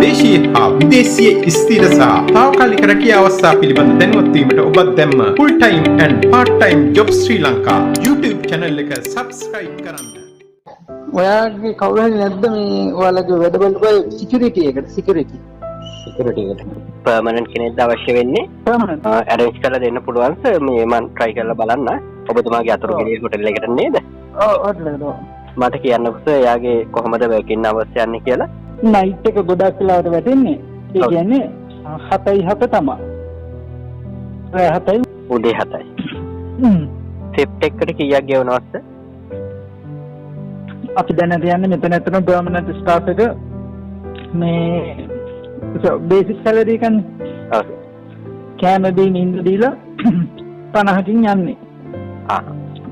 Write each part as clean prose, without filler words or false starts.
දේශීය හා විදේශීය ස්ථිර සහ තාවකාලික රැකියා අවස්ථා පිළිබඳ දැනුවත් වීමට ඔබ දැම්ම full time and part time job Sri Lanka YouTube channel එක subscribe කරන්න. ඔයාගේ කවුරු හරි නැද්ද මේ ඔයාලගේ වැඩ බලපෑ security එකට security එකට permanent කෙනෙක්ද අවශ්‍ය වෙන්නේ? permanent arrange කරලා දෙන්න පුළුවන් සර්. මේ මම try කරලා බලන්න. ඔබතුමාගේ අතුරුගිරිය හොටෙල් එකට නේද? ඔව් ඔතනද. මට කියන්නකෝ සර් එයාගේ කොහොමද working hours යන්නේ කියලා. නයිට් එක ගොඩක් වෙලාවට වැටෙන්නේ. ඒ කියන්නේ 7:07 තමයි. රෑ 7:00 උදේ 7:00. shift එකට කීයක් ගෙවනවද සර්? අපි දැන් යන්නේ මෙතන ඇත්තටම permanent staff එක මේ basic salary kan ඔව් කැම බීම ඉන්න දීලා 50කින් යන්නේ.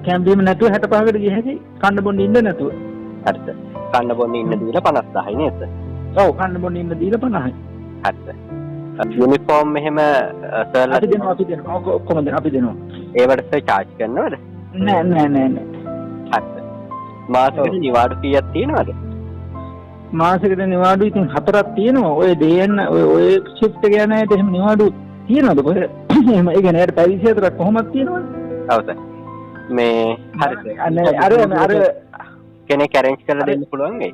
කැම බීම නැතුව 65කට ගිය හැකි කන්න බොන්න ඉන්න නැතුව. හරිද? කන්න බොන්න ඉන්න දීලා 50000යි නේද සර්? ඔව් කන්න බොන්න ඉන්න දීලා 50යි. හරිද? යුනිෆෝම් මෙහෙම සර්ලා අපි දෙනවා ඔක්කොම දෙනවා අපි දෙනවා. ඒවට සර් charge කරනවද? නෑ. හරිද? මාසෙකට නිවාඩු කීයක් තියෙනවද? මාසෙකට නිවාඩු ඉතින් 4ක් තියෙනවා. ඔය දෙයන්න ඔය shift එක යන ඇයිද එහෙම නිවාඩු තියෙනවද කොහෙද? එහෙම ඒ කියන්නේ අර පැවිදි 4ක් කොහොමද තියෙනවද? ඔව් සර්. මේ හරිද? අර කෙනෙක් arrange කරලා දෙන්න පුළුවන් වෙයි.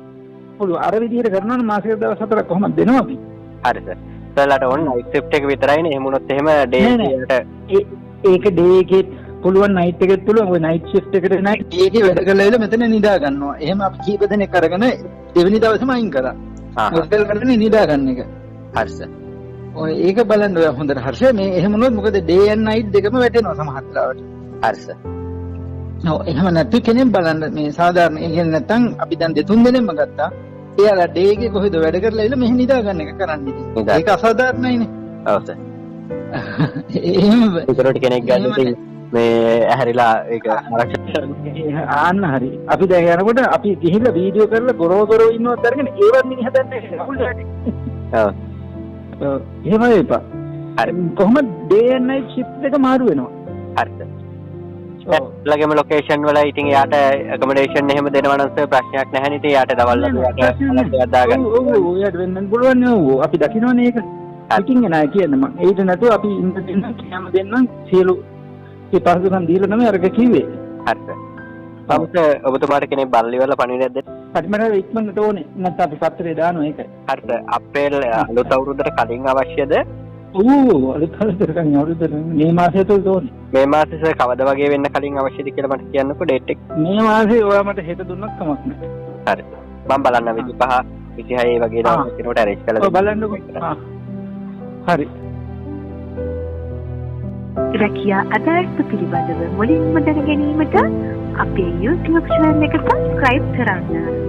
පුළුවන්. අර විදිහට කරනවනේ මාසෙකට දවස් 4ක් කොහොමද දෙනවා අපි? හරි සර්. සර්ලාට ඕන night shift එක විතරයිනේ. එහෙම වුණොත් එහෙම day එකට ඒක day එකේ පුළුවන් night එකෙත් පුළුවන්. ඔය night shift එකට night ඒකේ වැඩ කරලා ඉල මෙතන නිදා ගන්නවා. එහෙම අපි කීප දෙනෙක් අරගෙන දෙවෙනි දවසේම අයින් කරා. හොටෙල් කරගෙන නිදා ගන්න එක. හරි සර්. ඔය ඒක බලන්න ඔය හොඳට හර්ෂ මේ එහෙම වුණොත් මොකද day and night දෙකම වැටෙනවා සමහර ලාවට. හරි සර්. ඔව් එහෙම නැත්නම් කෙනෙක් බලන්න මේ සාධාරණ ඒ කියන්නේ නැත්නම් අපි දැන් දෙතුන් දෙනෙක්ම ගත්තා. එයාලා day එකේ කොහෙද වැඩ කරලා ඉල මෙහෙ නිදා ගන්න එක කරන්නේ ඉතින්. ඒක අසාධාරණයිනේ. ඔව් සර්. එහෙම ඒකට කෙනෙක් ගන්න මේ ඇහැරිලා ඒක ආන්න හරි. අපි දැන් යනකොට අපි ගිහිල්ලා වීඩියෝ කරලා ගොරව ඉන්නවත් අරගෙන ඒවත් මිනිහ හදන්නේ නැහැ. ඔව්. එහෙම එපා. හරි. කොහොමද day and night shift එක මාරු වෙනවා. හරි සර්. ලගේම ලොකේෂන් වල ඉතින් යාට accommodation එහෙම දෙනවා නම් සර් ප්‍රශ්නයක් නැහැ නේ. ඉතින් යාට දවල් වලට දාගන්න. ඔව් යාට වෙන්න පුළුවන් නේ. ඔව් අපි දකින්නනේ ඒක. පිටින් එනවා කියන්නේ මම. ඒක නැතුව අපි ඉන්න දෙන්න කැම දෙන්නම් සියලු ඒ පහසුකම් දීලා තමයි අරක කිව්වේ. හරි සර්. තවස ඔබතුමාට කෙනෙක් බල්ලි වල පණිවිඩයක් දෙන්න. පරිමරව ඉක්මනට ඕනේ. නැත්නම් අපි පත්‍රේ දානවා ඒක. හරි සර්. අප්‍රේල් අලුත් අවුරුද්දට කලින් අවශ්‍යද? ඔව් අලුත් අවුරුද්දට කලින් අවුරුද්දට මේ මාසය තුල ඕනේ. මේ මාසේ සර් කවද වගේ වෙන්න කලින් අවශ්‍යද කියලා මට කියන්නකෝ ඩේට් එක. මේ මාසේ ඔයා මට හෙට දුන්නත් කමක් නැහැ. හරි. මම බලන්න 25 26 වගේ දවස් කෙනෙකුට arrange කරලා ඔව් බලන්නකෝ. හරි. රැකියා අදාළත්ව පිළිබඳව මුලින්ම දැන ගැනීමට අපේ YouTube channel එක subscribe කරන්න.